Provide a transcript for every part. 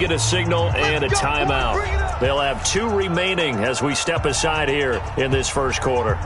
Get a signal and a timeout. They'll have 2 remaining as we step aside here in this first quarter.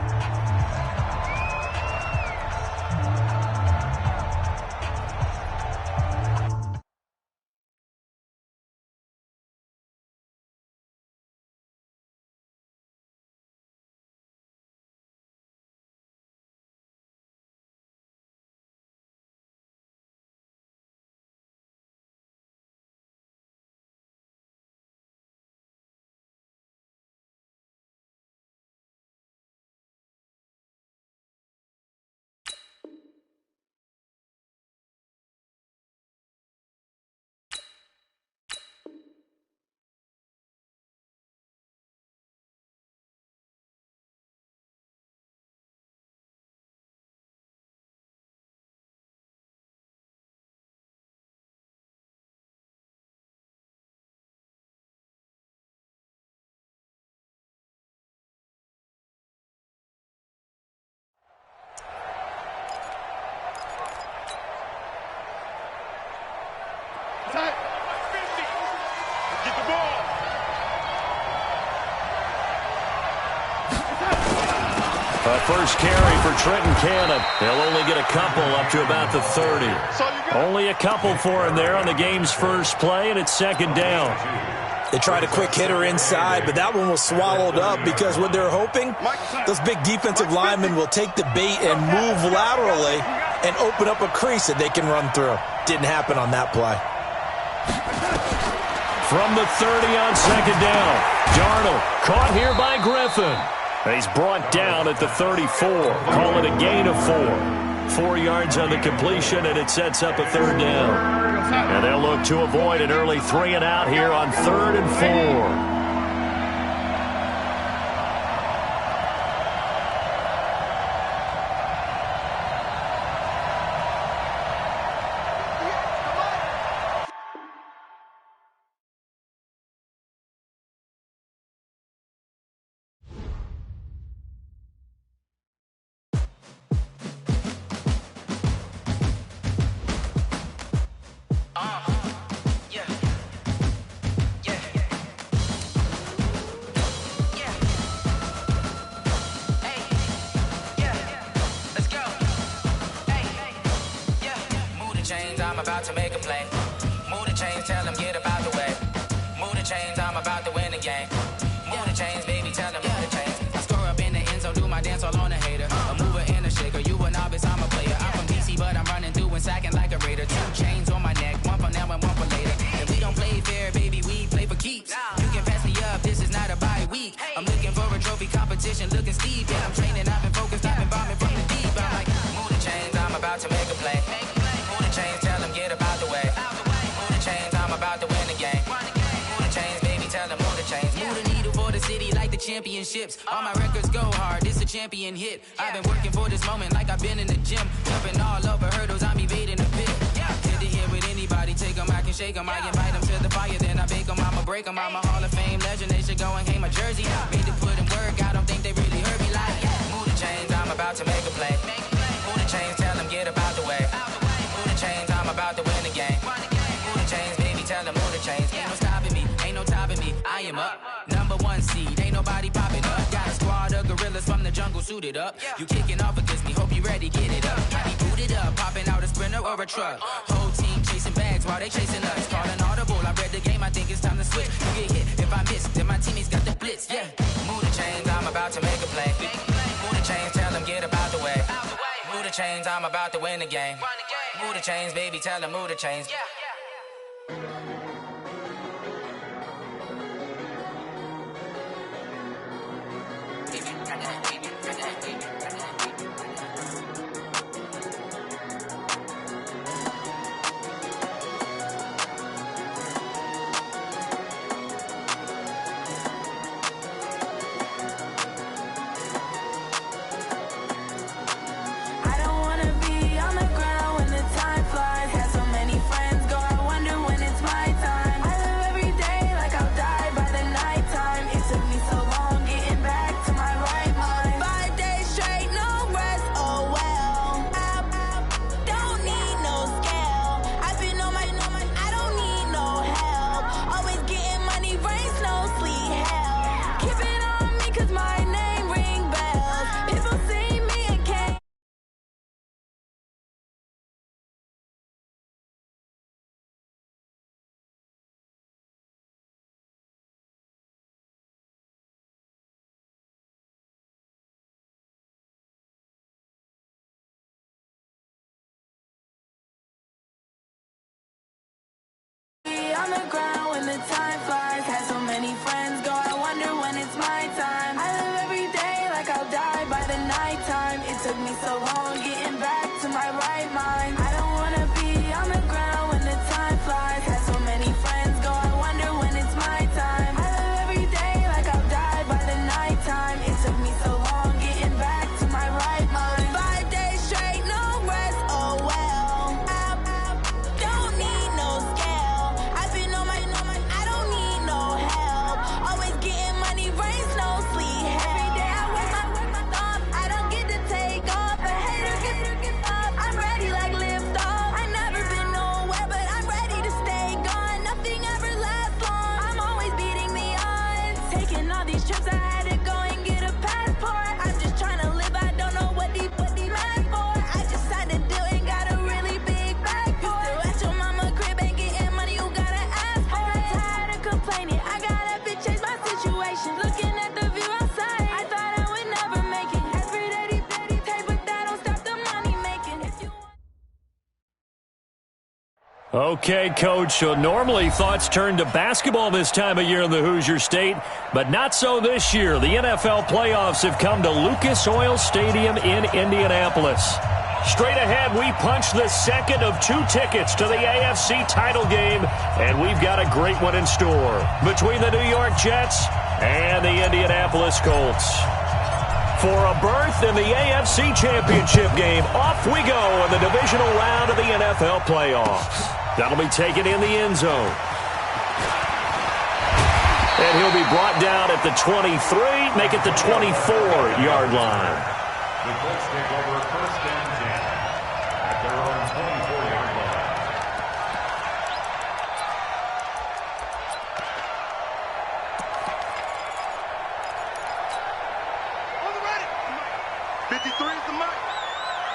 First carry for Trenton Cannon. They'll only get a couple up to about the 30. Only a couple for him there on the game's first play, and it's second down. They tried a quick hitter inside, but that one was swallowed up because what they're hoping, those big defensive linemen will take the bait and move laterally and open up a crease that they can run through. Didn't happen on that play. From the 30 on second down, Darnold caught here by Griffin. He's brought down at the 34. Call it a gain of 4. 4 yards on the completion, and it sets up a third down. And they'll look to avoid an early 3 and out here on 3rd and 4. I'm about to make a play. Move the chains, tell them get about the way. Move the chains, I'm about to win the game. Move the chains, baby, tell them move the chains. I score up in the end zone, do my dance all on a hater. A mover and a shaker, you a novice, I'm a player. I'm from DC, but I'm running through and sacking like a raider. 2 chains on my neck, one for now and one for later. If we don't play fair, baby, we play for keeps. You can pass me up, this is not a bye week. I'm looking for a trophy competition, looking steep. Yeah, I'm training, I've been focused, I've been bombing from the deep. I'm like, move the chains, I'm about to make a play. Move the chains, tell them get about the way. Move the chains, I'm about to win the game. Move the chains, baby, tell them move the chains. Move the needle for the city like the championships. All my records go hard, this a champion hit. I've been working for this moment like I've been in the gym. Jumping all over hurdles, I'm evading the pit. Hit to hit with anybody, take them, I can shake them. I invite them to the fire, then I bake them, I'ma break them. I'm a Hall of Fame legend, they should go and hang my jersey. Made to put in work, I don't think they really heard me like. Move the chains, I'm about to make a play. Move the chains, tell them get about the way. Move the chains, I'm about to win the game. Move the chains, baby, tell them move the chains. Ain't no stopping me, ain't no topping me. I am up, #1 seed, ain't nobody popping up. Got a squad of gorillas from the jungle suited up. You kicking off against me, hope you ready, get it up. I be booted up, popping out a Sprinter or a truck. Whole team chasing bags while they chasing us. Calling audible, I read the game, I think it's time to switch. You get hit, if I miss, then my teammates got the blitz, yeah. Move the chains, I'm about to make a play. Move the chains, tell them get about the way. Move the chains, I'm about to win the game. Move the chains, baby, tell them move the chains. I don't wanna be on the ground when the time flies. Had so many friends go out on the ground when the time flies. Had so many friends go, I wonder when it's my time. I live every day like I'll die by the nighttime. It took me so long getting back to my right mind. I don't wanna be on the ground when the time flies. Had so many friends go, I wonder when it's my time. I live every day like I'll die by the nighttime. It took me so long getting back to my right mind. 5 days straight, no rest, oh well. I don't need no scale. I've been on my, I don't need no help. Always getting money, rains, no sleep. Every day I work my thumb. I don't get to take off. A hater get off. I'm ready like lift off. I never been nowhere, but I'm ready to stay gone. Nothing ever lasts long. I'm always beating the odds. Taking all these trips, I had to go and get a passport. I'm just trying to live. I don't know what the mad for. I just signed a deal and got a really big bag for it. Still at your mama crib ain't getting money, you gotta ask for it. I'm tired of complaining. I gotta bitch change my situation. Looking at the view outside, I thought I would never make it. Every day, pay, but that don't stop the money making. If you Okay, Coach, so normally thoughts turn to basketball this time of year in the Hoosier State, but not so this year. The NFL playoffs have come to Lucas Oil Stadium in Indianapolis. Straight ahead, we punch the second of 2 tickets to the AFC title game, and we've got a great one in store between the New York Jets and the Indianapolis Colts. For a berth in the AFC Championship game, off we go in the divisional round of the NFL playoffs. That'll be taken in the end zone. And he'll be brought down at the 23, make it the 24-yard line. The Colts take over first and 10 at their own 24-yard line. On the ready. 53 is the mic.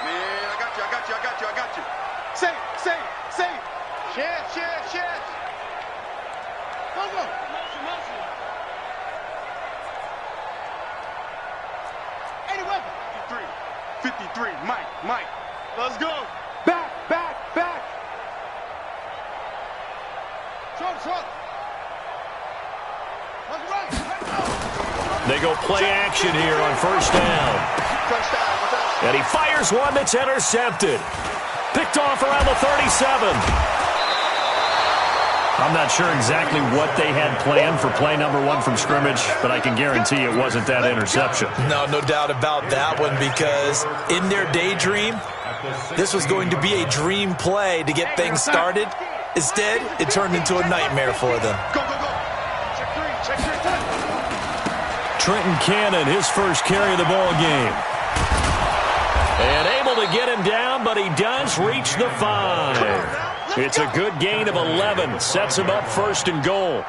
Man, I got you. Say. Share. Go. Motion. 81. 53. Mike. Let's go. Back. Trump. Let's run. They go play action here on first down. And he fires one that's intercepted. Picked off around the 37. I'm not sure exactly what they had planned for play number 1 from scrimmage, but I can guarantee it wasn't that interception. No doubt about that one, because in their daydream, this was going to be a dream play to get things started. Instead, it turned into a nightmare for them. Go. Check 3. Trenton Cannon, his first carry of the ball game. And able to get him down, but he does reach the 5. It's a good gain of 11. Sets him up first and goal.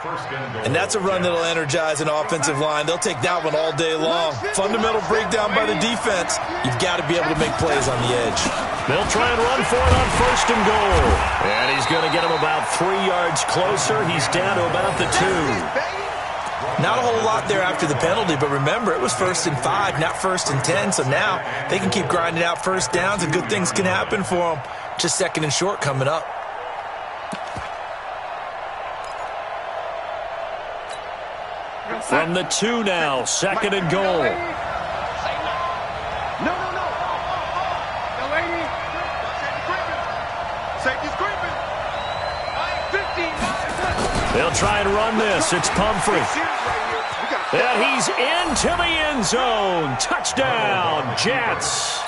And that's a run that'll energize an offensive line. They'll take that one all day long. Fundamental breakdown by the defense. You've got to be able to make plays on the edge. They'll try and run for it on first and goal. And he's going to get him about 3 yards closer. He's down to about the 2. Not a whole lot there after the penalty, but remember, it was 1st and 5, not 1st and 10. So now they can keep grinding out first downs, and good things can happen for them. Just 2nd and short coming up. From the 2 now, 2nd and goal. No. No, lady. Safety's creeping. 15. They'll try and run this. It's Pumphrey. And he's into the end zone. Touchdown, Jets.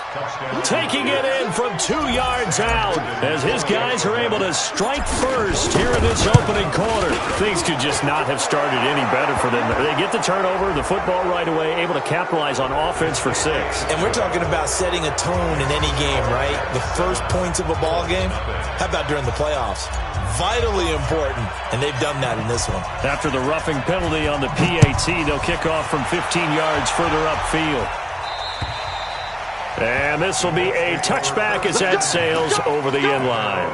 Taking it in from 2 yards out as his guys are able to strike first here in this opening quarter. Things could just not have started any better for them. They get the turnover, the football right away, able to capitalize on offense for 6. And we're talking about setting a tone in any game, right? The first points of a ball game. How about during the playoffs? Vitally important, and they've done that in this one. After the roughing penalty on the PAT, they'll kick off from 15 yards further upfield. And this will be a touchback as that sails over the end line.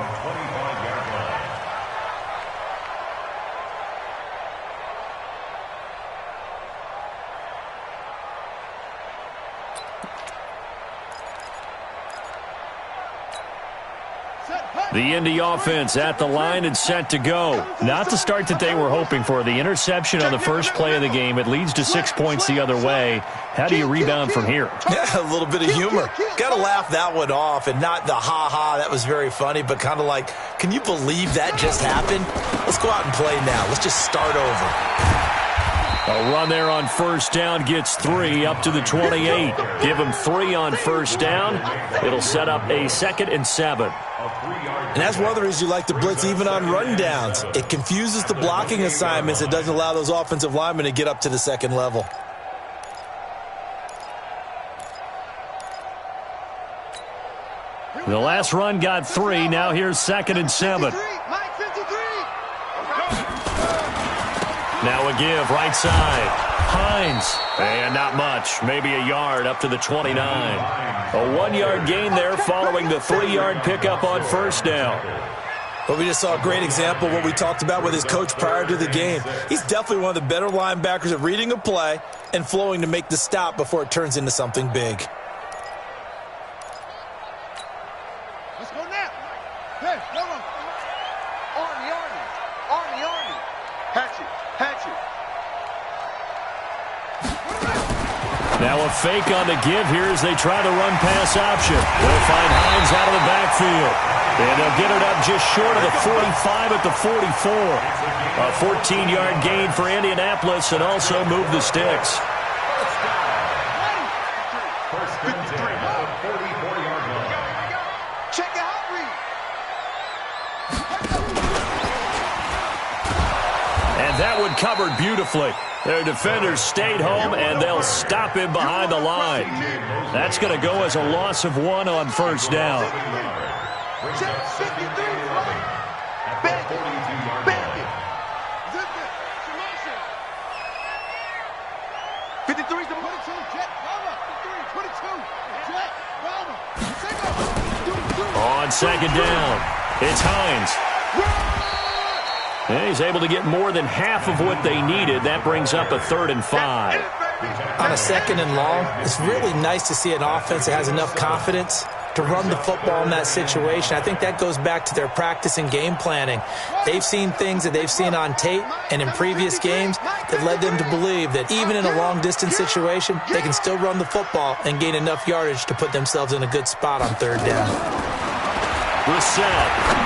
Set, hey! The Indy offense at the line and set to go. Not the start that they were hoping for. The interception on the first play of the game. It leads to 6 points the other way. How do you rebound from here? Yeah, a little bit of humor. Got to laugh that one off, and not the ha-ha, that was very funny, but kind of like, can you believe that just happened? Let's go out and play now. Let's just start over. A run there on first down gets 3 up to the 28. Give him 3 on first down. It'll set up a 2nd and 7. And that's one of the reasons you like to blitz even on rundowns. It confuses the blocking assignments. It doesn't allow those offensive linemen to get up to the second level. The last run got 3. Now here's 2nd and 7. Now a give, right side. Hines. And not much. Maybe a yard up to the 29. A 1-yard gain there following the 3-yard pickup on first down. Well, we just saw a great example of what we talked about with his coach prior to the game. He's definitely one of the better linebackers at reading a play and flowing to make the stop before it turns into something big. Let's go now. Hey, come on. Army. Hatchet. Now a fake on the give here as they try the run-pass option. They'll find Hines out of the backfield. And they'll get it up just short of the 45 at the 44. A 14-yard gain for Indianapolis and also move the sticks. Check out read. And that one covered beautifully. Their defenders stayed home, and they'll stop him behind the line. That's going to go as a loss of 1 on first down. On second down, it's Hines. And he's able to get more than half of what they needed. That brings up a 3rd and 5. On a 2nd and long, it's really nice to see an offense that has enough confidence to run the football in that situation. I think that goes back to their practice and game planning. They've seen things that they've seen on tape and in previous games that led them to believe that even in a long-distance situation, they can still run the football and gain enough yardage to put themselves in a good spot on 3rd down. Brissett.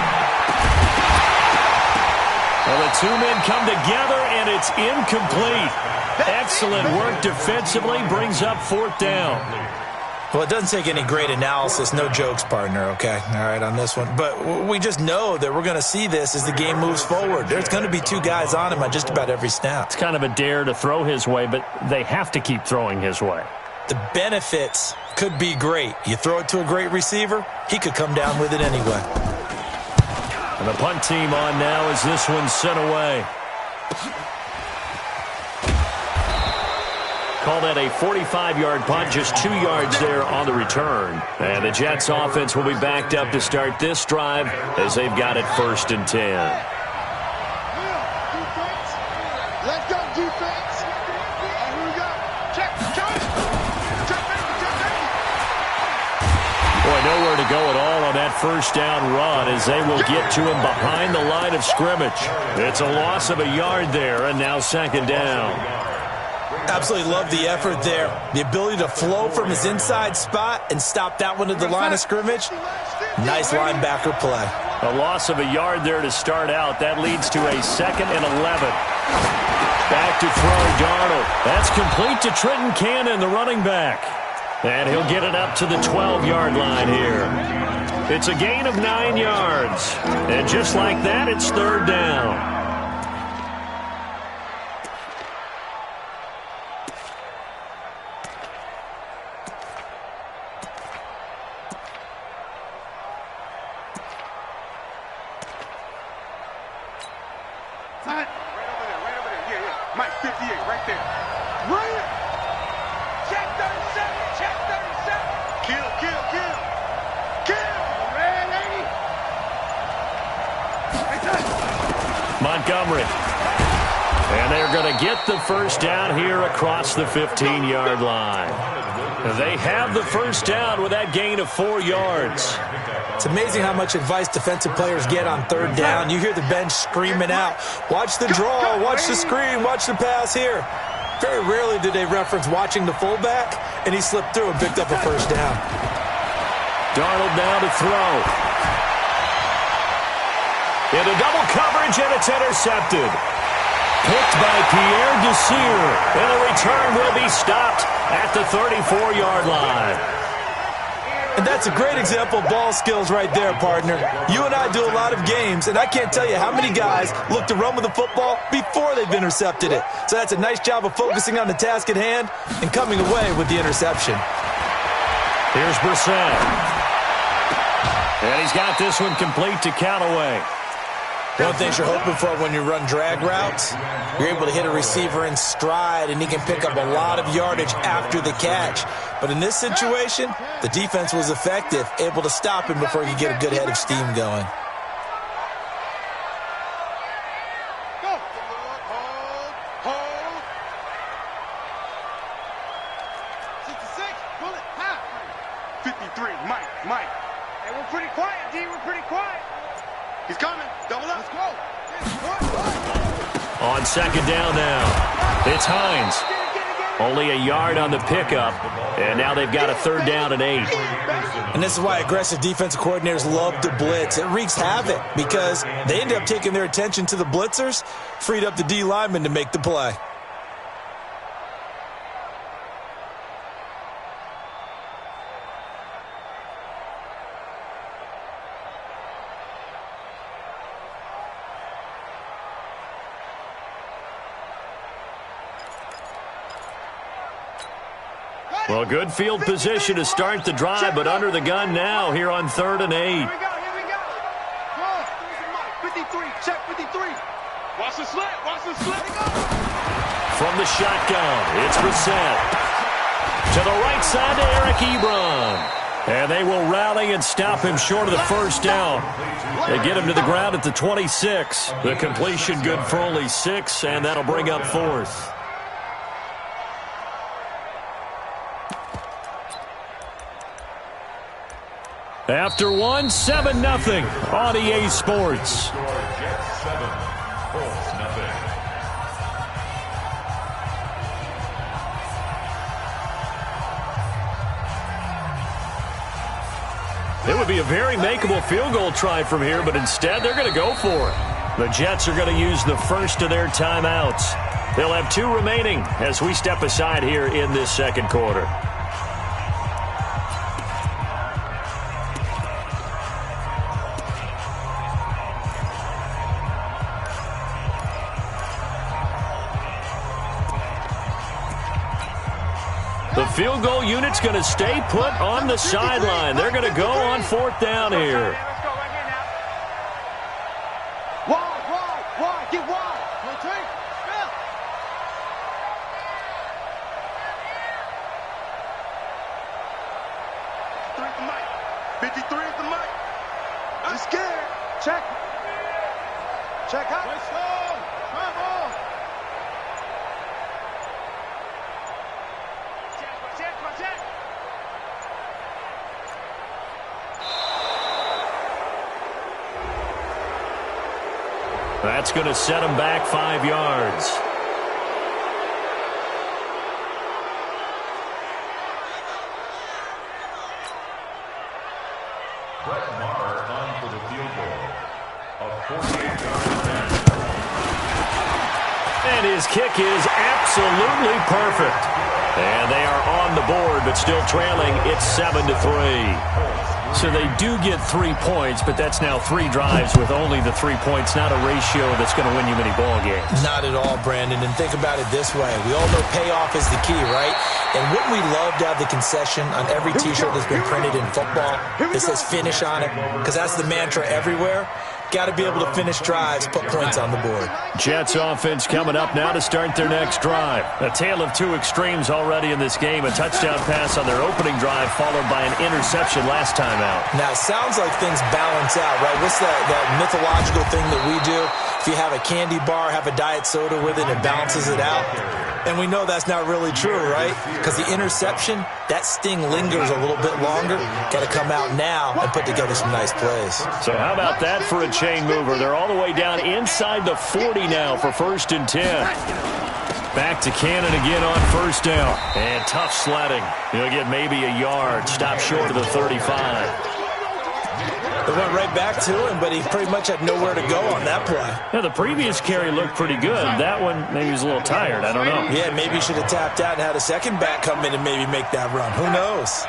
Well, the 2 men come together, and it's incomplete. Excellent work defensively, brings up 4th down. Well, it doesn't take any great analysis. No jokes, partner, okay? All right, on this one. But we just know that we're going to see this as the game moves forward. There's going to be 2 guys on him on just about every snap. It's kind of a dare to throw his way, but they have to keep throwing his way. The benefits could be great. You throw it to a great receiver, he could come down with it anyway. And the punt team on now as this one's sent away. Call that a 45-yard punt, just 2 yards there on the return. And the Jets offense will be backed up to start this drive as they've got it 1st and 10. Let's go, defense. Here we go. Check. Boy, nowhere to go at all on that first down run as they will get to him behind the line of scrimmage. It's a loss of a yard there, and now 2nd down. Absolutely love the effort there. The ability to flow from his inside spot and stop that one at the line of scrimmage. Nice linebacker play. A loss of a yard there to start out. That leads to a 2nd and 11. Back to throw, Darnold. That's complete to Trenton Cannon, the running back. And he'll get it up to the 12-yard line here. It's a gain of 9 yards. And just like that, it's 3rd down. Right over there. Yeah. Mike, 58, right there. Right. Check 37. Kill. Red 80. Montgomery. And they're going to get the first down here across the 15-yard line. They have the first down with that gain of 4 yards. It's amazing how much advice defensive players get on third down. You hear the bench screaming out, watch the draw, watch the screen, watch the pass here. Very rarely do they reference watching the fullback, and he slipped through and picked up a first down. Darnold now to throw. Into double coverage, and it's intercepted. Picked by Pierre Desir, and the return will be stopped at the 34-yard line. And that's a great example of ball skills right there, partner. You and I do a lot of games, and I can't tell you how many guys look to run with the football before they've intercepted it. So that's a nice job of focusing on the task at hand and coming away with the interception. Here's Brissett. And he's got this one complete to Callaway. One of the things you're hoping for when you run drag routes, you're able to hit a receiver in stride, and he can pick up a lot of yardage after the catch. But in this situation, the defense was effective, able to stop him before he could get a good head of steam going. Hold. 66, pull it, half. 53, Mike. Hey, we're pretty quiet, D, we're pretty quiet. He's coming. Double up. Let's go. On second down now, it's Hines. Only a yard on the pickup, and now they've got a third down and 8. And this is why aggressive defensive coordinators love to blitz. It wreaks havoc because they end up taking their attention to the blitzers, freed up the D lineman to make the play. Well, good field position to start the drive, but under the gun now here on 3rd and 8. Here we go. Come on. 53, check 53. Watch the slant. From the shotgun, it's Brissett. To the right side to Eric Ebron. And they will rally and stop him short of the first down. They get him to the ground at the 26. The completion good for only 6, and that'll bring up 4th. After 1, 7-0 on EA Sports. Jets 7, Colts nothing. It would be a very makeable field goal try from here, but instead they're going to go for it. The Jets are going to use the first of their timeouts. They'll have 2 remaining as we step aside here in this second quarter. The field goal unit's going to stay put on the sideline. They're going to go on 4th down here. Let's go right here now. Wide. Get wide. Rotate. Spell. 53 is the mic. I'm scared. Check out. Let's go. Travel. Check. That's going to set them back 5 yards. Brett Maher on for the field goal. A 48-yard attempt. And his kick is absolutely perfect. And they are on the board, but still trailing. It's 7-3. So they do get 3 points, but that's now 3 drives with only the 3 points, not a ratio that's going to win you many ball games. Not at all, Brandon. And think about it this way. We all know payoff is the key, right? And wouldn't we love to have the concession on every T-shirt that's been printed in football that says finish on it? Because that's the mantra everywhere. Got to be able to finish drives, put points on the board. Jets offense coming up now to start their next drive. A tale of 2 extremes already in this game. A touchdown pass on their opening drive followed by an interception last time out. Now, it sounds like things balance out, right? What's that mythological thing that we do? If you have a candy bar, have a diet soda with it, it balances it out. And we know that's not really true, right? Because the interception, that sting lingers a little bit longer. Got to come out now and put together some nice plays. So how about that for a chain mover? They're all the way down inside the 40 now for 1st and 10. Back to Cannon again on 1st down. And tough sledding. He'll get maybe a yard. Stop short of the 35. They went right back to him, but he pretty much had nowhere to go on that play. Yeah, the previous carry looked pretty good. That one, maybe he was a little tired. I don't know. Yeah, maybe he should have tapped out and had a second back come in and maybe make that run. Who knows?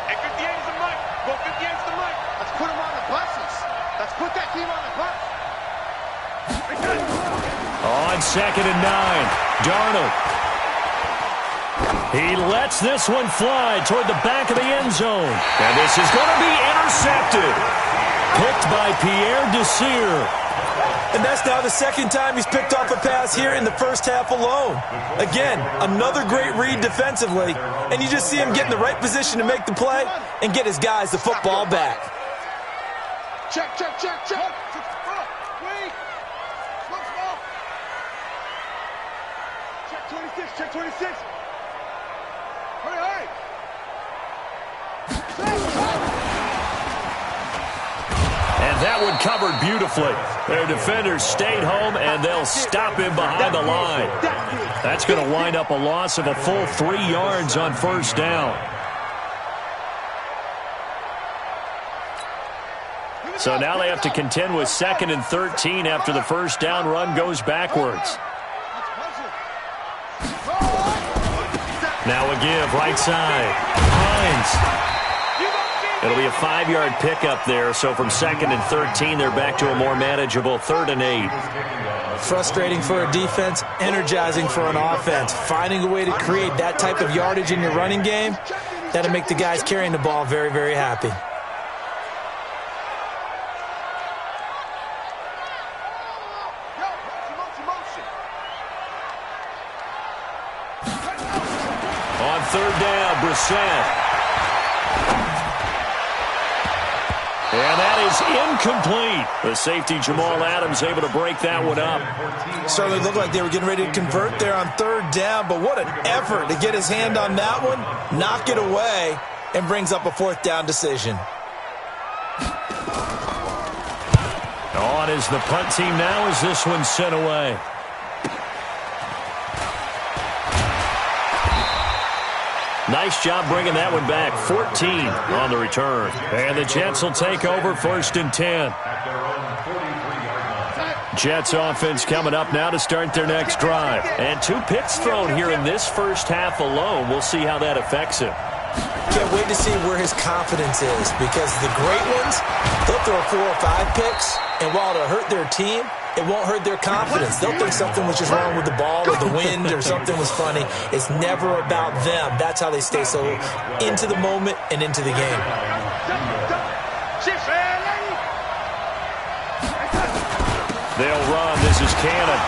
Hey, 58 is the mic. Go 58 is the mic. Let's put him on the buses. Let's put that team on the bus. On 2nd and 9, Darnold. He lets this one fly toward the back of the end zone. And this is going to be intercepted. Picked by Pierre Desir. And that's now the second time he's picked off a pass here in the first half alone. Again, another great read defensively. And you just see him get in the right position to make the play and get his guys the football back. Check, check, check, check. Wait. Slow. Check 26, check 26. Hurry. And that one covered beautifully. Their defenders stayed home, and they'll stop him behind the line. That's going to wind up a loss of a full 3 yards on 1st down. So now they have to contend with 2nd and 13 after the 1st down run goes backwards. Now a give, right side. Hines. It'll be a 5-yard pickup there, so from 2nd and 13, they're back to a more manageable 3rd and 8. Frustrating for a defense, energizing for an offense. Finding a way to create that type of yardage in your running game, that'll make the guys carrying the ball very, very happy. On 3rd down, Brissett. And that is incomplete. The safety, Jamal Adams, able to break that one up. Certainly looked like they were getting ready to convert there on 3rd down, but what an effort to get his hand on that one, knock it away, and brings up a 4th down decision. On is the punt team now as this one's sent away. Nice job bringing that one back. 14 on the return. And the Jets will take over 1st and 10. Jets offense coming up now to start their next drive. And 2 picks thrown here in this first half alone. We'll see how that affects him. Can't wait to see where his confidence is, because the great ones, they'll throw 4 or 5 picks, and while it'll hurt their team, it won't hurt their confidence. They'll think something was just wrong with the ball or the wind or something was funny. It's never about them. That's how they stay so into the moment and into the game. They'll run. This is Cannon.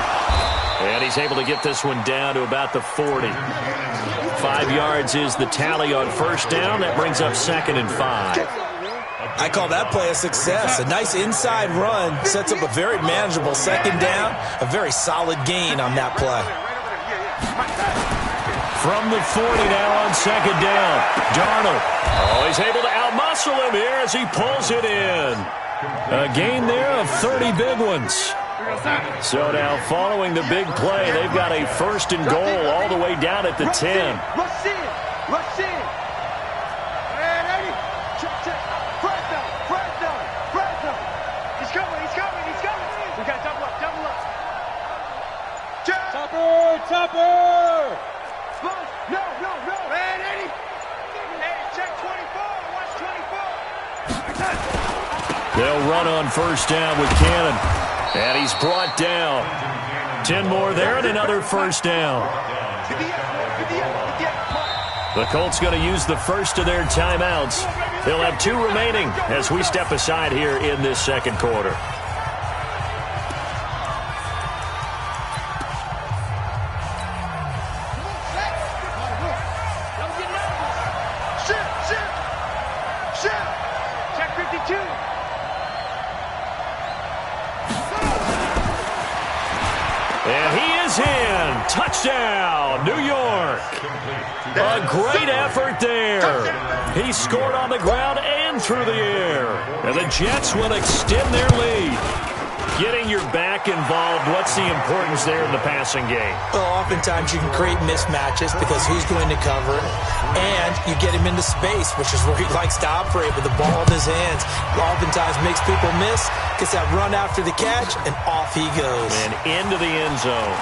And he's able to get this one down to about the 40. 5 yards is the tally on 1st down. That brings up 2nd and 5. I call that play a success. A nice inside run sets up a very manageable 2nd down. A very solid gain on that play. From the 40 now on 2nd down. Darnold. Oh, he's able to outmuscle him here as he pulls it in. A gain there of 30 big ones. So now following the big play, they've got a 1st and goal all the way down at the 10. Rush in. Topper! No, man, Eddie! Eddie, check 24, watch 24! They'll run on 1st down with Cannon. And he's brought down. 10 more there and another 1st down. The Colts going to use the first of their timeouts. They'll have 2 remaining as we step aside here in this 2nd quarter. And he is is in. Touchdown, New York. A great effort there. He scored on the ground and through the air. And the Jets will extend their lead. Getting your back involved, what's the importance there in the passing game? Well, oftentimes you can create mismatches because who's going to cover it? And you get him into space, which is where he likes to operate with the ball in his hands. Oftentimes makes people miss, gets that run after the catch, and off he goes. And into the end zone.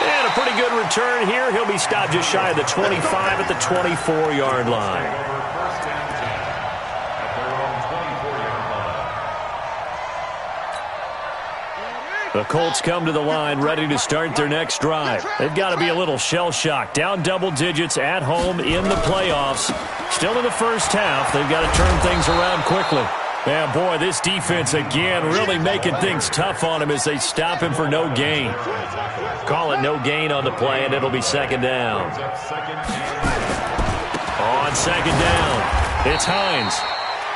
And a pretty good return here. He'll be stopped just shy of the 25 at the 24-yard line. The Colts come to the line ready to start their next drive. They've got to be a little shell-shocked. Down double digits at home in the playoffs. Still in the first half. They've got to turn things around quickly. Yeah, boy, this defense again really making things tough on him as they stop him for no gain. Call it no gain on the play, and it'll be second down. On second down, it's Hines.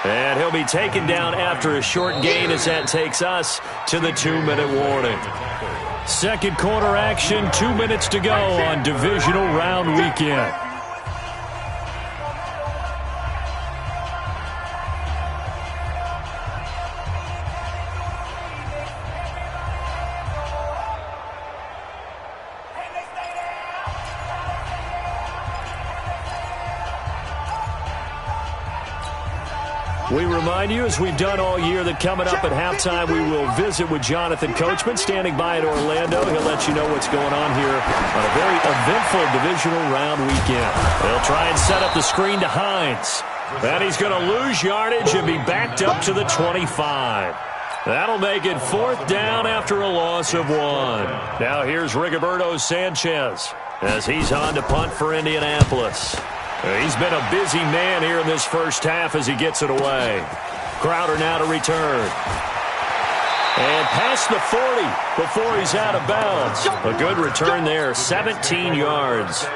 And he'll be taken down after a short gain as that takes us to the 2-minute warning. Second quarter action, 2 minutes to go on divisional round weekend. We remind you, as we've done all year, that coming up at halftime, we will visit with Jonathan Coachman, standing by at Orlando. He'll let you know what's going on here on a very eventful divisional round weekend. They'll try and set up the screen to Hines. And he's going to lose yardage and be backed up to the 25. That'll make it fourth down after a loss of 1. Now here's Rigoberto Sanchez as he's on to punt for Indianapolis. He's been a busy man here in this first half as he gets it away. Crowder now to return. And past the 40 before he's out of bounds. A good return there, 17 yards.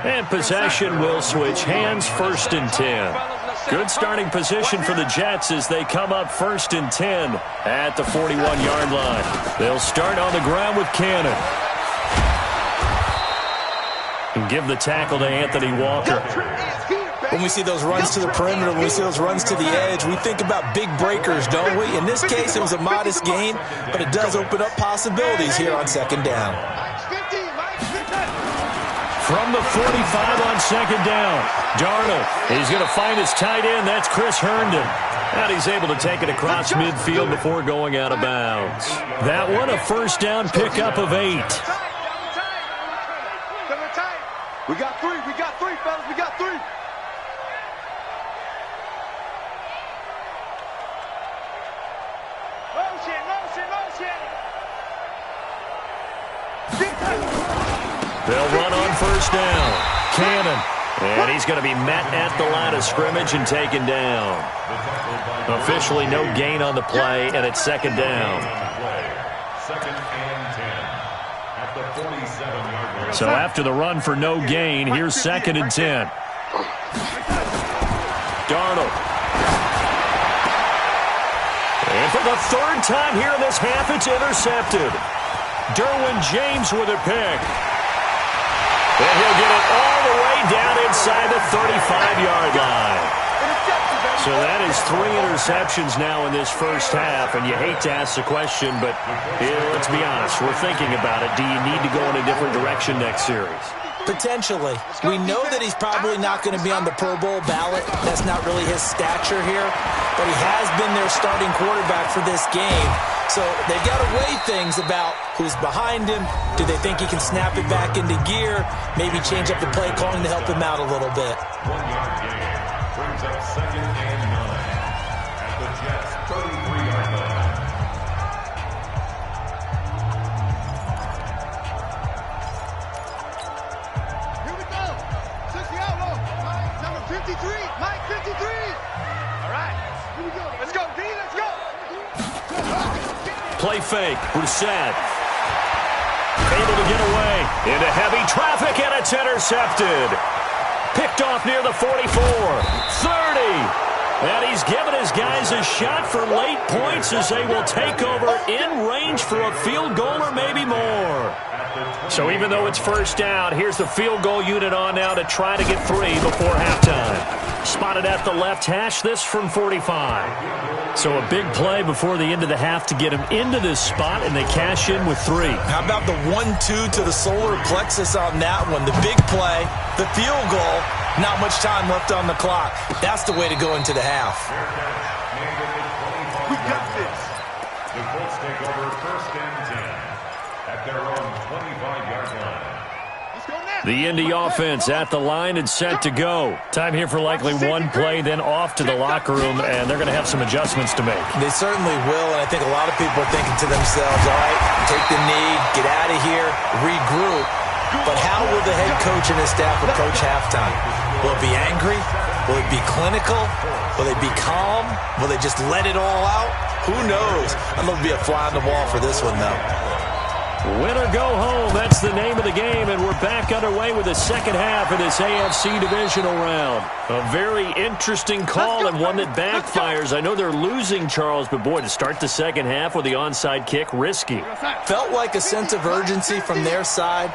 And possession will switch hands, first and 10. Good starting position for the Jets as they come up first and 10 at the 41-yard line. They'll start on the ground with Cannon. And give the tackle to Anthony Walker. When we see those runs to the perimeter, when we see those runs to the edge, we think about big breakers, don't we? In this case, it was a modest gain, but it does open up possibilities here on second down. From the 45 on second down, Darnold. He's going to find his tight end. That's Chris Herndon. And he's able to take it across midfield before going out of bounds. That one, a first down pickup of 8. We got three, fellas, we got 3. Motion. They'll run on first down. Cannon. And he's going to be met at the line of scrimmage and taken down. Officially no gain on the play, and it's second down. Second and 10 at the 47-yard line. So after the run for no gain, here's second and 10. Darnold. And for the third time here in this half, it's intercepted. Derwin James with a pick. And he'll get it all the way down inside the 35-yard line. So that is 3 interceptions now in this first half, and you hate to ask the question, but let's be honest, we're thinking about it. Do you need to go in a different direction next series? Potentially. We know that he's probably not going to be on the Pro Bowl ballot. That's not really his stature here, but he has been their starting quarterback for this game. So they've got to weigh things about who's behind him. Do they think he can snap it back into gear? Maybe change up the play calling to help him out a little bit. 1-yard gain brings up second and 9 at the Jets' 33-yard line. Here we go. 60 outlaw. Number 53. Mike 53. All right. Here we go. Let's go, D. Let's go. Play fake. Brissett. Able to get away into heavy traffic, and it's intercepted. Picked off near the 44. 30. And he's given his guys a shot for late points as they will take over in range for a field goal or maybe more. So even though it's first down, here's the field goal unit on now to try to get 3 before halftime. Spotted at the left hash, this from 45. So a big play before the end of the half to get him into this spot, and they cash in with 3. How about the 1-2 to the solar plexus on that one? The big play, the field goal, not much time left on the clock. That's the way to go into the half. We got this. The Colts take over first and 10 at their own 25-yard line. Let's go now. The Indy offense at the line and set to go. Time here for likely one play, then off to the locker room, and they're going to have some adjustments to make. They certainly will, and I think a lot of people are thinking to themselves, all right, take the knee, get out of here, regroup. But how will the head coach and his staff approach halftime? Will it be angry? Will it be clinical? Will they be calm? Will they just let it all out? Who knows? I think there'll be a fly on the wall for this one, though. Win or go home, that's the name of the game, and we're back underway with the second half of this AFC divisional round. A very interesting call and one that backfires. I know they're losing, Charles, but boy, to start the second half with the onside kick, risky. Felt like a sense of urgency from their side,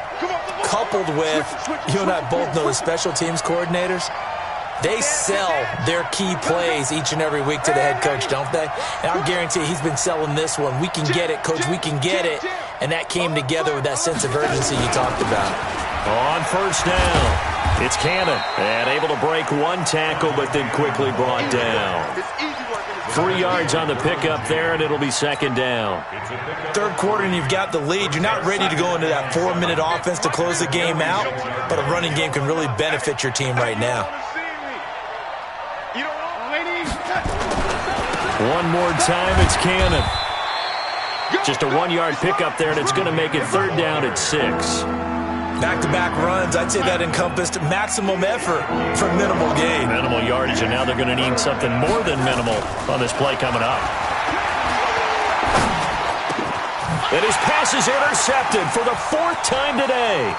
coupled with, you and I both know the special teams coordinators. They sell their key plays each and every week to the head coach, don't they? And I'll guarantee he's been selling this one. We can get it, coach, we can get it. And that came together with that sense of urgency you talked about. On first down, it's Cannon. And able to break one tackle, but then quickly brought down. 3 yards on the pickup there, and it'll be second down. Third quarter, and you've got the lead. You're not ready to go into that 4-minute offense to close the game out, but a running game can really benefit your team right now. One more time, it's Cannon. Just a 1-yard pickup there, and it's going to make it third down at 6. Back-to-back runs, I'd say that encompassed maximum effort for minimal gain. Minimal yardage, and now they're going to need something more than minimal on this play coming up. And his pass is intercepted for the 4th time today.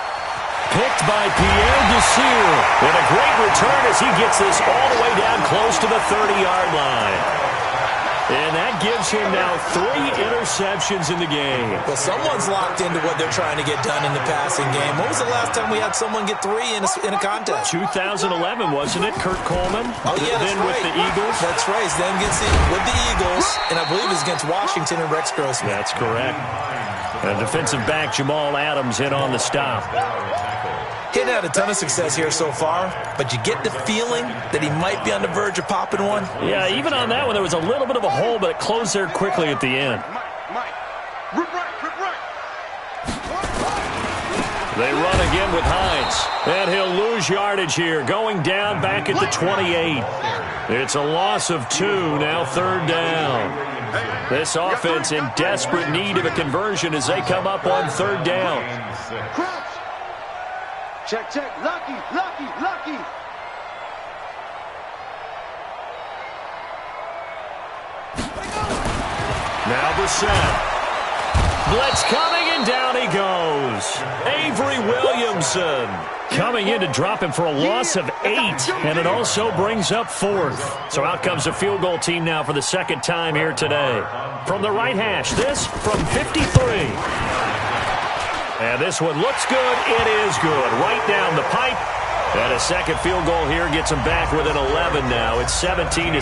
Picked by Pierre Desir. And a great return as he gets this all the way down close to the 30-yard line. And that gives him now 3 interceptions in the game. Well, someone's locked into what they're trying to get done in the passing game. When was the last time we had someone get 3 in a contest? 2011, wasn't it? Kurt Coleman? Oh, yeah, that's then right. with the Eagles? That's right. Then gets with the Eagles, and I believe it's against Washington and Rex Grossman. That's correct. And defensive back Jamal Adams in on the stop. He's had a ton of success here so far, but you get the feeling that he might be on the verge of popping one. Yeah, even on that one, there was a little bit of a hole, but it closed there quickly at the end. They run again with Hines, and he'll lose yardage here, going down back at the 28. It's a loss of 2, now third down. This offense in desperate need of a conversion as they come up on third down. Check, check. Lucky. Now Brissett. Blitz coming, and down he goes. Avery Williamson coming in to drop him for a loss of 8, and it also brings up 4th. So out comes the field goal team now for the second time here today. From the right hash, this from 53. And this one looks good. It is good. Right down the pipe. And a second field goal here gets them back within 11 now. It's 17-6.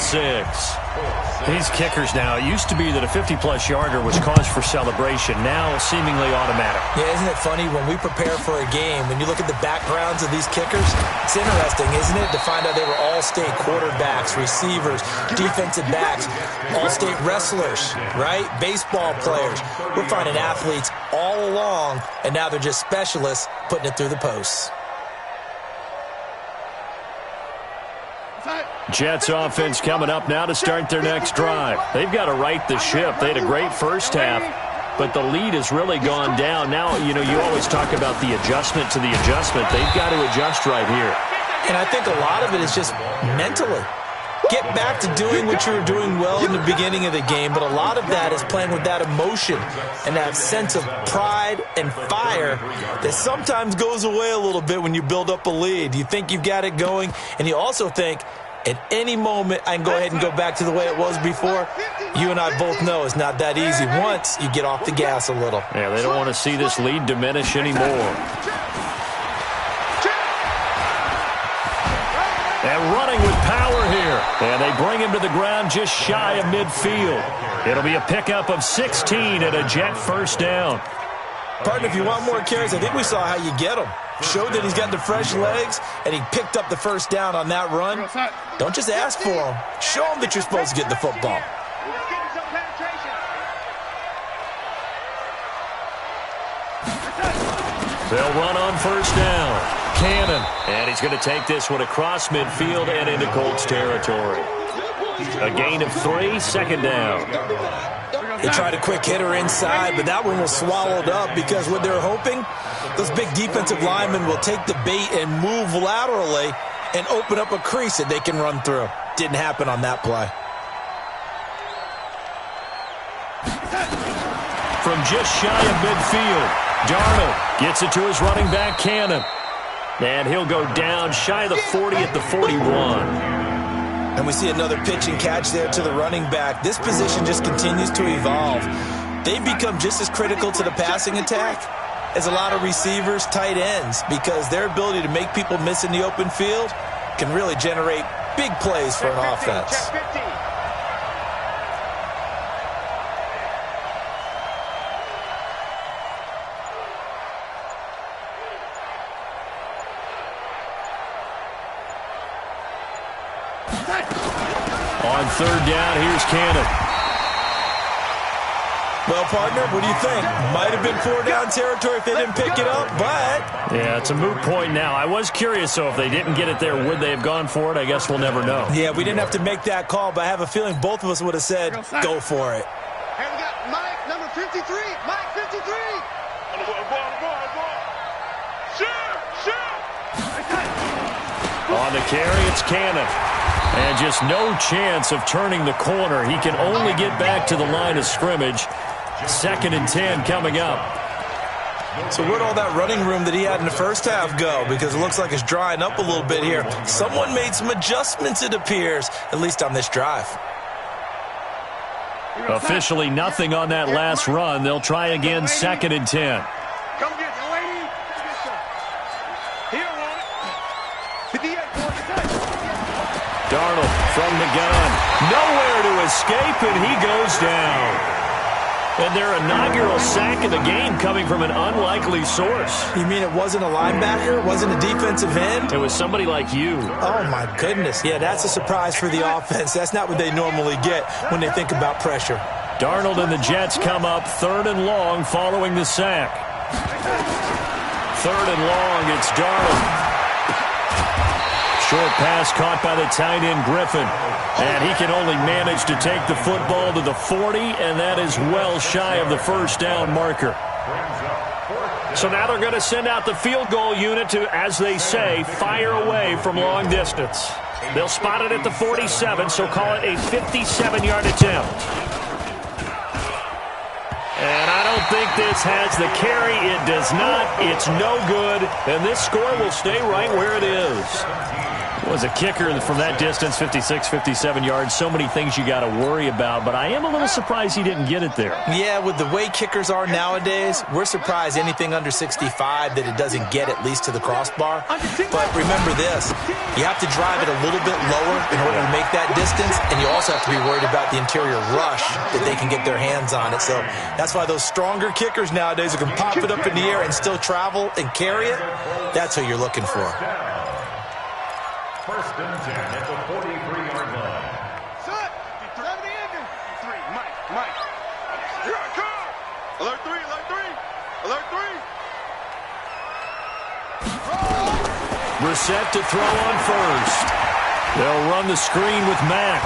These kickers now, it used to be that a 50-plus yarder was cause for celebration. Now seemingly automatic. Yeah, isn't it funny when we prepare for a game, when you look at the backgrounds of these kickers, it's interesting, isn't it, to find out they were all-state quarterbacks, receivers, defensive backs, all-state wrestlers, right? Baseball players. We're finding athletes all along, and now they're just specialists putting it through the posts. Jets offense coming up now to start their next drive. They've got to right the ship. They had a great first half, but the lead has really gone down. Now, you know, you always talk about the adjustment to the adjustment. They've got to adjust right here. And I think a lot of it is just mentally. Get back to doing what you were doing well in the beginning of the game, but a lot of that is playing with that emotion and that sense of pride and fire that sometimes goes away a little bit when you build up a lead. You think you've got it going, and you also think, At any moment, I can go ahead and go back to the way it was before. You and I both know it's not that easy once you get off the gas a little. Yeah, they don't want to see this lead diminish anymore. And running with power here. And they bring him to the ground just shy of midfield. It'll be a pickup of 16 and a Jet first down. Partner, if you want more carries, I think we saw how you get them. Showed that he's got the fresh legs, and he picked up the first down on that run. Don't just ask for him. Show him that you're supposed to get the football. They'll run on first down. Cannon. And he's going to take this one across midfield and into Colts territory. A gain of 3, second down. They tried a quick hitter inside, but that one was swallowed up because what they're hoping, those big defensive linemen will take the bait and move laterally and open up a crease that they can run through. Didn't happen on that play. From just shy of midfield, Darnold gets it to his running back, Cannon. And he'll go down shy of the 40 at the 41. And we see another pitch and catch there to the running back. This position just continues to evolve. They've become just as critical to the passing attack as a lot of receivers, tight ends, because their ability to make people miss in the open field can really generate big plays for an offense. On third down, here's Cannon. Well, partner, what do you think? Might have been 4-down territory if they didn't pick it up, but... Yeah, it's a moot point now. I was curious, so if they didn't get it there, would they have gone for it? I guess we'll never know. Yeah, we didn't have to make that call, but I have a feeling both of us would have said, go for it. Hey, we got Mike, number 53. Mike, 53. On the carry, it's Cannon. And just no chance of turning the corner. He can only get back to the line of scrimmage. 2nd and 10 coming up. So where'd all that running room that he had in the first half go? Because it looks like it's drying up a little bit here. Someone made some adjustments, it appears, at least on this drive. Officially nothing on that last run. They'll try again, 2nd and 10. Come get the lady. He don't want it. 58. Darnold from the gun. Nowhere to escape, and he goes down. And their inaugural sack of the game coming from an unlikely source. You mean it wasn't a linebacker? It wasn't a defensive end? It was somebody like you. Oh, my goodness. Yeah, that's a surprise for the offense. That's not what they normally get when they think about pressure. Darnold and the Jets come up 3rd and long following the sack. 3rd and long, it's Darnold. Short pass caught by the tight end Griffin. And he can only manage to take the football to the 40, and that is well shy of the first down marker. So now they're going to send out the field goal unit to, as they say, fire away from long distance. They'll spot it at the 47, so call it a 57-yard attempt. And I don't think this has the carry. It does not. It's no good. And this score will stay right where it is. Was a kicker from that distance, 56, 57 yards. So many things you got to worry about, but I am a little surprised he didn't get it there. Yeah, with the way kickers are nowadays, we're surprised anything under 65 that it doesn't get at least to the crossbar. But remember this, you have to drive it a little bit lower in order to make that distance, and you also have to be worried about the interior rush that they can get their hands on it. So that's why those stronger kickers nowadays who can pop it up in the air and still travel and carry it, that's who you're looking for. 1st and 10 at the 43-yard line. Son, 3, Mike. Here I come. Alert 3. Brissett to throw on first. They'll run the screen with Mack.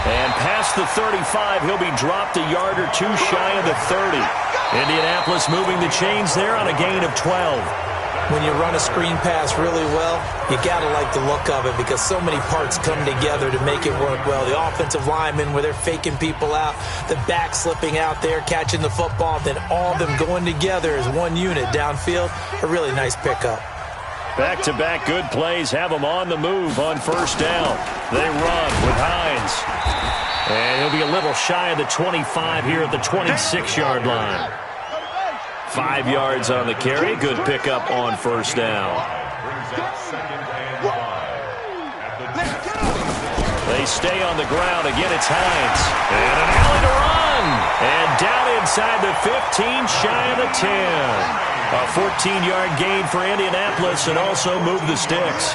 And past the 35, he'll be dropped a yard or two shy of the 30. Indianapolis moving the chains there on a gain of 12. When you run a screen pass really well, you got to like the look of it because so many parts come together to make it work well. The offensive linemen, where they're faking people out, the back slipping out there, catching the football, then all of them going together as one unit downfield, a really nice pickup. Back-to-back good plays have them on the move on first down. They run with Hines. And he'll be a little shy of the 25 here at the 26-yard line. 5 yards on the carry. Good pickup on first down. They stay on the ground. Again, it's Hines. And an alley to run. And down inside the 15, shy of the 10. A 14-yard gain for Indianapolis and also move the sticks.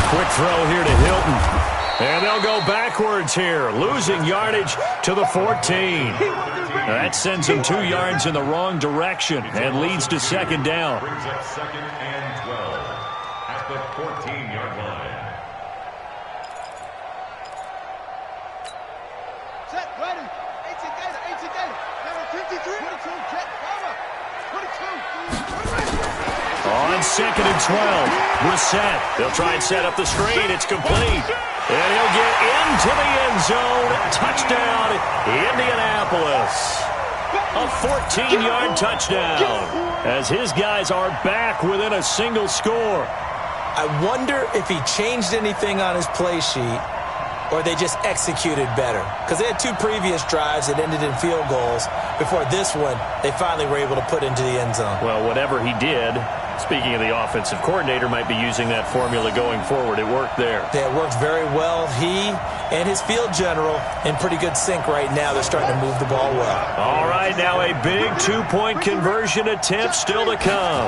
Quick throw here to Hilton. And they'll go backwards here, losing yardage to the 14. That sends them 2 yards in the wrong direction and leads to second down. Brings up second and 12 at the 14-yard line. Set, ready. 18 Gator. Number 53. 22, check, cover. 22. On second and 12, Brissett. They'll try and set up the screen. It's complete. And he'll get into the end zone. Touchdown, Indianapolis. A 14-yard touchdown as his guys are back within a single score. I wonder if he changed anything on his play sheet or they just executed better. Because they had 2 previous drives that ended in field goals. Before this one, they finally were able to put into the end zone. Well, whatever he did, speaking of the offensive coordinator, might be using that formula going forward. It worked there. Yeah, it worked very well. He and his field general in pretty good sync right now. They're starting to move the ball well. All right, now a big 2-point conversion attempt still to come.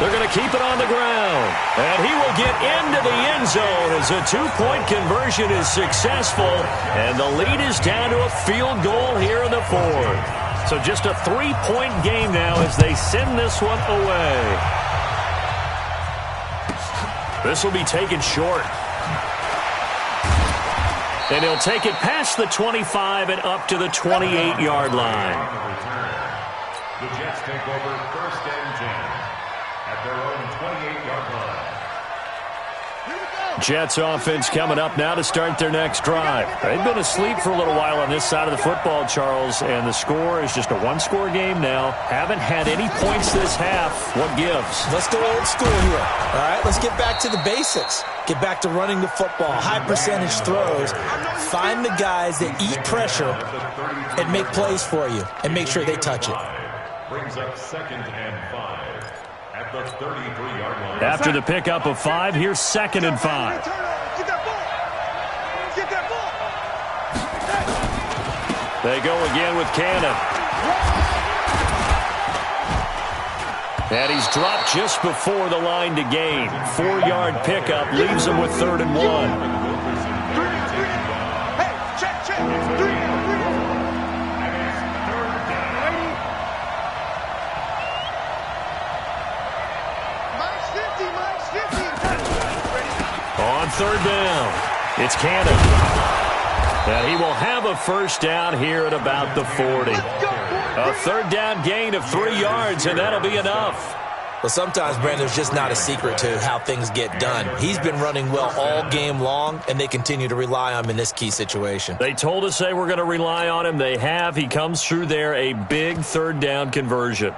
They're going to keep it on the ground. And he will get into the end zone as a 2-point conversion is successful. And the lead is down to a field goal here in the 4th. So just a 3-point game now as they send this one away. This will be taken short. And he'll take it past the 25 and up to the 28-yard line. The Jets take over first and 10 at their own 28-yard line. Jets offense coming up now to start their next drive. They've been asleep for a little while on this side of the football, Charles, and the score is just a 1-score game now. Haven't had any points this half. What gives? Let's go old school here. All right, let's get back to the basics. Get back to running the football, high percentage throws. Find the guys that eat pressure and make plays for you and make sure they touch it. Brings up second and 5 at the 33-yard line. After the pickup of 5, here's second and 5. Get that ball. Get that ball. They go again with Cannon. And he's dropped just before the line to gain. 4-yard pickup leaves him with 3rd and 1. Hey, check. 3. On 3rd down, it's Cannon. And he will have a first down here at about the 40. A 3rd down gain of 3 yards, and that'll be enough. Well, sometimes, Brandon, there's just not a secret to how things get done. He's been running well all game long, and they continue to rely on him in this key situation. They told us they were going to rely on him. They have. He comes through there, a big 3rd down conversion.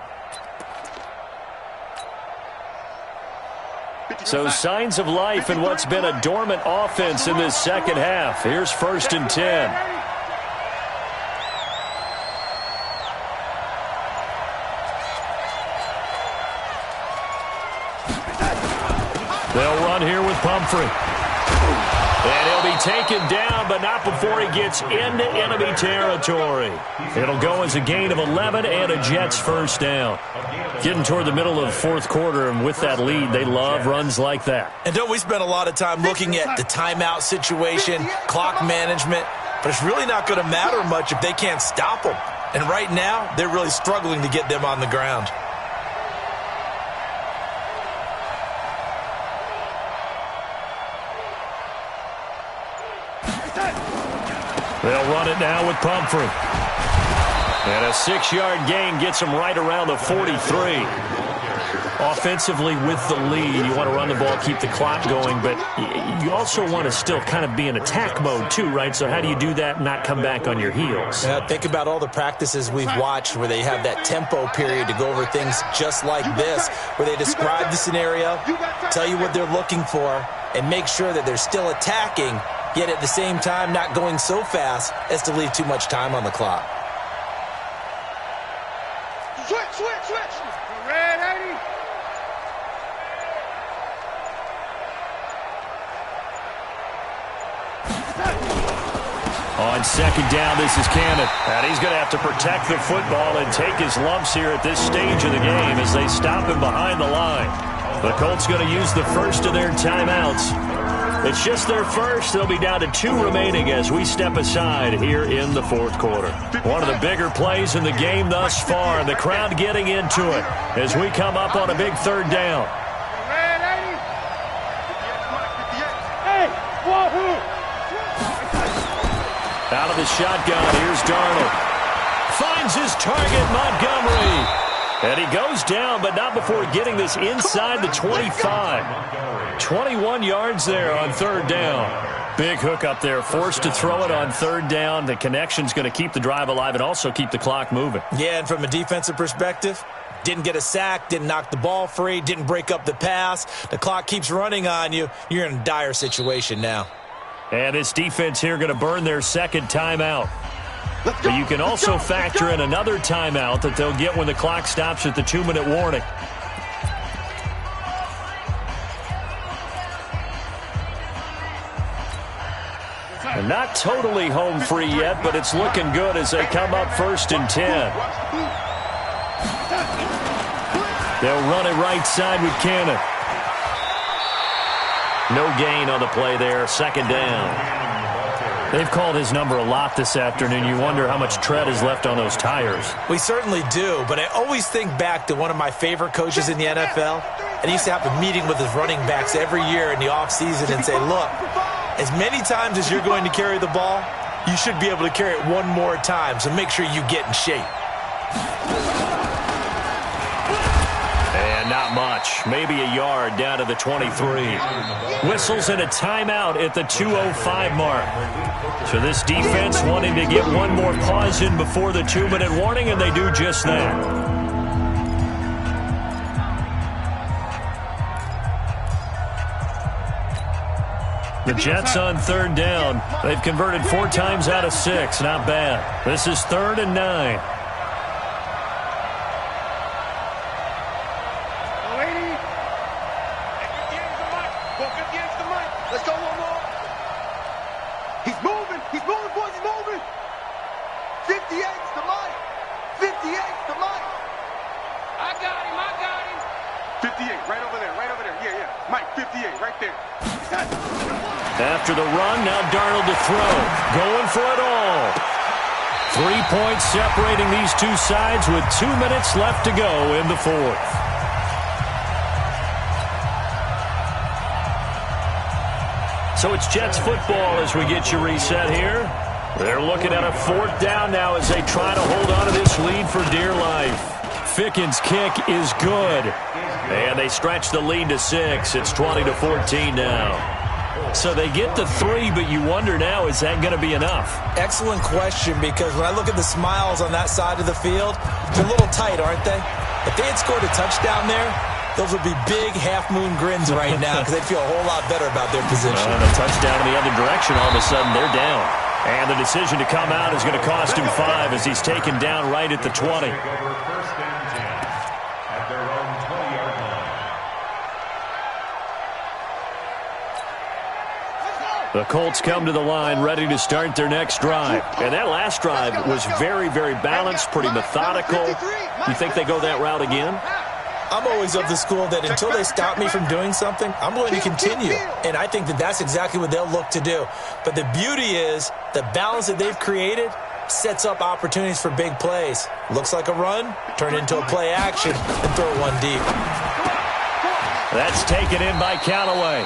So signs of life in what's been a dormant offense in this second half. Here's 1st and 10. They'll run here with Pumphrey. And he'll be taken down, but not before he gets into enemy territory. It'll go as a gain of 11 and a Jets first down. Getting toward the middle of the 4th quarter, and with that lead, they love runs like that. And don't we spend a lot of time looking at the timeout situation, clock management, but it's really not going to matter much if they can't stop them. And right now, they're really struggling to get them on the ground. They'll run it now with Pumphrey. And a 6-yard gain gets them right around the 43. Offensively with the lead, you want to run the ball, keep the clock going, but you also want to still kind of be in attack mode too, right? So how do you do that and not come back on your heels? Yeah, think about all the practices we've watched where they have that tempo period to go over things just like this, where they describe the scenario, tell you what they're looking for, and make sure that they're still attacking, yet at the same time not going so fast as to leave too much time on the clock. Switch. Red 80. On second down, this is Cannon. And he's going to have to protect the football and take his lumps here at this stage of the game as they stop him behind the line. The Colts going to use the first of their timeouts. It's just their first. They'll be down to 2 remaining as we step aside here in the fourth quarter. One of the bigger plays in the game thus far, and the crowd getting into it as we come up on a big third down. Red 80. Hey, wahoo! Out of the shotgun, here's Darnold. Finds his target, Montgomery. And he goes down, but not before getting this inside the 25. 21 yards there on third down. Big hook up there, forced to throw it on third down. The connection's going to keep the drive alive and also keep the clock moving. Yeah, and from a defensive perspective, didn't get a sack, didn't knock the ball free, didn't break up the pass. The clock keeps running on you. You're in a dire situation now. And this defense here going to burn their second timeout. But you can also factor in another timeout that they'll get when the clock stops at the 2-minute warning. And not totally home free yet, but it's looking good as they come up 1st and 10. They'll run it right side with Cannon. No gain on the play there, second down. They've called his number a lot this afternoon. You wonder how much tread is left on those tires. We certainly do, but I always think back to one of my favorite coaches in the NFL, and he used to have a meeting with his running backs every year in the offseason and say, look, as many times as you're going to carry the ball, you should be able to carry it one more time, so make sure you get in shape. And not much. Maybe a yard down to the 23. Whistles and a timeout at the 2:05 mark. So this defense wanting to get one more pause in before the 2-minute warning, and they do just that. The Jets on third down. They've converted 4 times out of 6. Not bad. This is 3rd and 9. After the run, now Darnold to throw. Going for it all. 3 points separating these two sides with 2 minutes left to go in the fourth. So it's Jets football as we get you reset here. They're looking at a 4th down now as they try to hold on to this lead for dear life. Ficken's kick is good. And they stretch the lead to 6. It's 20-14 now. So they get the 3, but you wonder now, is that going to be enough? Excellent question, because when I look at the smiles on that side of the field, they're a little tight, aren't they? If they had scored a touchdown there, those would be big half-moon grins right now because they'd feel a whole lot better about their position. And a touchdown in the other direction, all of a sudden they're down. And the decision to come out is going to cost him 5 as he's taken down right at the 20. The Colts come to the line ready to start their next drive. And that last drive was very, very balanced, pretty methodical. You think they go that route again? I'm always of the school that until they stop me from doing something, I'm going to continue. And I think that that's exactly what they'll look to do. But the beauty is the balance that they've created sets up opportunities for big plays. Looks like a run, turn into a play action, and throw one deep. That's taken in by Callaway.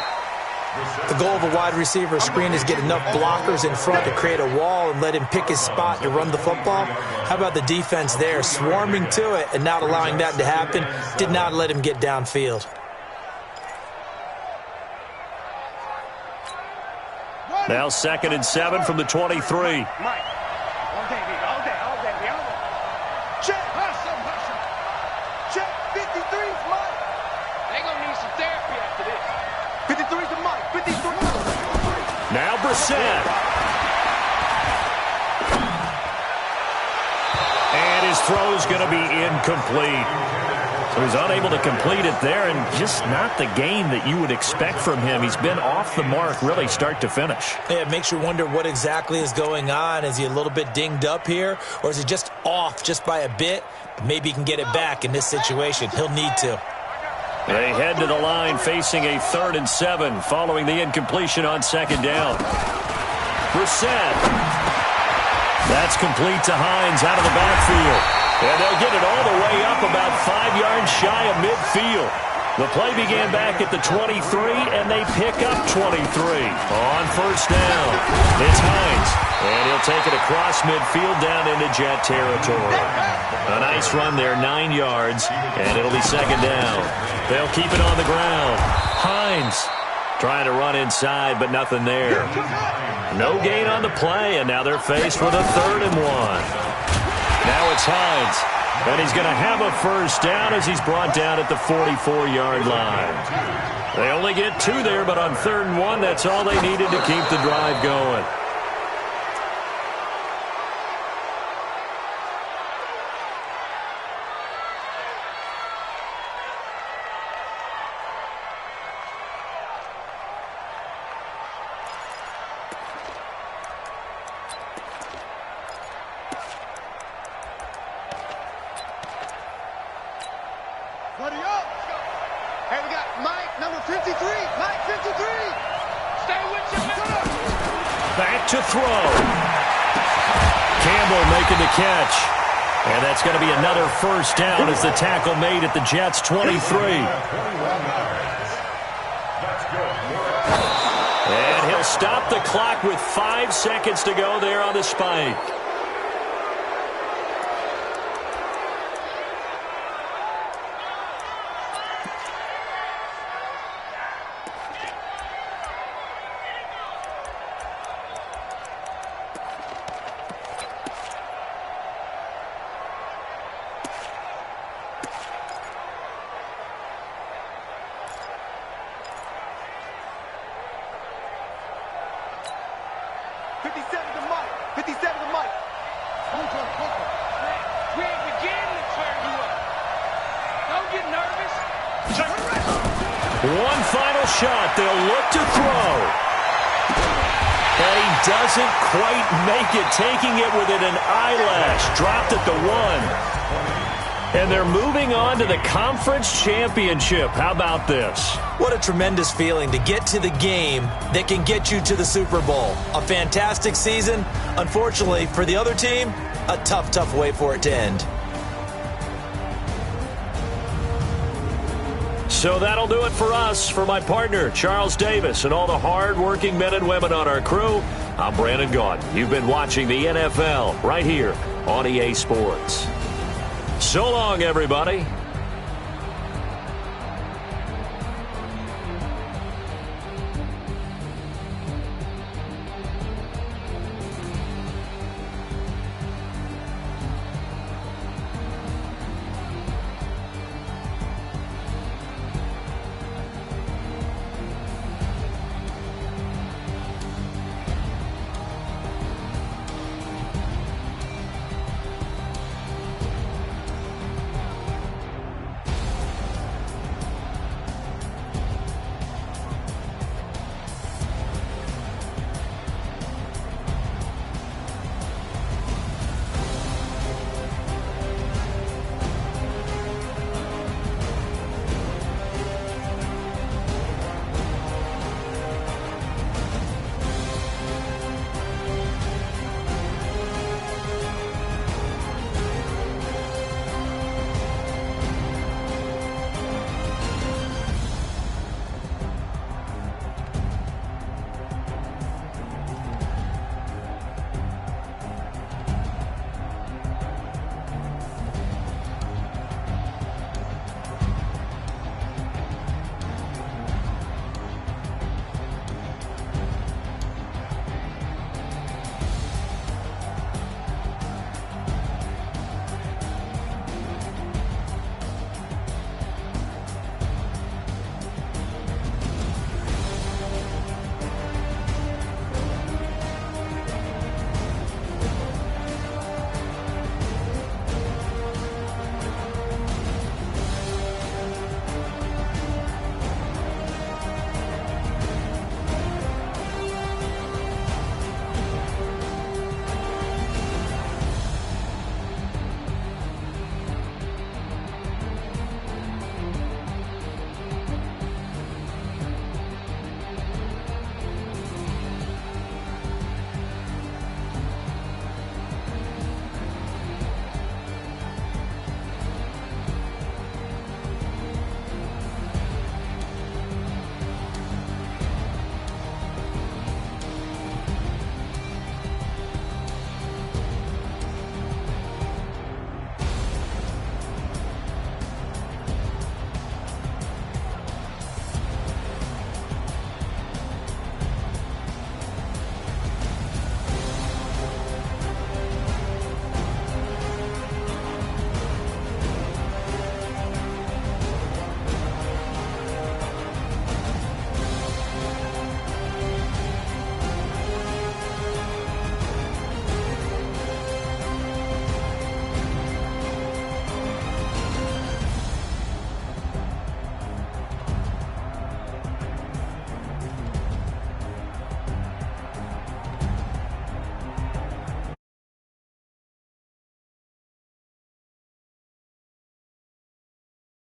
The goal of a wide receiver screen is get enough blockers in front to create a wall and let him pick his spot to run the football. How about the defense there, swarming to it and not allowing that to happen? Did not let him get downfield. Now 2nd and 7 from the 23. Mike. All day, baby. All day. Check. Hustle. Check. 53's Mike. They gonna need some therapy after this. 53's the Mike. 53. Now Brissett. And his throw's going to be incomplete. So he's unable to complete it there, and just not the game that you would expect from him. He's been off the mark really start to finish. Yeah, it makes you wonder what exactly is going on. Is he a little bit dinged up here, or is he just off just by a bit? Maybe he can get it back in this situation. He'll need to. They head to the line facing a 3rd and 7 following the incompletion on 2nd down. Brissett. That's complete to Hines out of the backfield. And they'll get it all the way up about 5 yards shy of midfield. The play began back at the 23, and they pick up 23 on 1st down. It's Hines, and he'll take it across midfield down into Jet territory. A nice run there, 9 yards, and it'll be 2nd down. They'll keep it on the ground. Hines trying to run inside, but nothing there. No gain on the play, and now they're faced with a 3rd and 1. Now it's Hines, and he's going to have a 1st down as he's brought down at the 44-yard line. They only get 2 there, but on 3rd and 1, that's all they needed to keep the drive going. Buddy up. Hey, we got Mike, number 53. Mike, 53. Stay with your man. Back to throw. Campbell making the catch. And that's going to be another 1st down as the tackle made at the Jets' 23. And he'll stop the clock with 5 seconds to go there on the spike. One final shot. They'll look to throw. And he doesn't quite make it, taking it within an eyelash. Dropped at the 1. And they're moving on to the conference championship. How about this? What a tremendous feeling to get to the game that can get you to the Super Bowl. A fantastic season. Unfortunately, for the other team, a tough, tough way for it to end. So that'll do it for us. For my partner, Charles Davis, and all the hard-working men and women on our crew, I'm Brandon Gaudin. You've been watching the NFL right here on EA Sports. So long, everybody.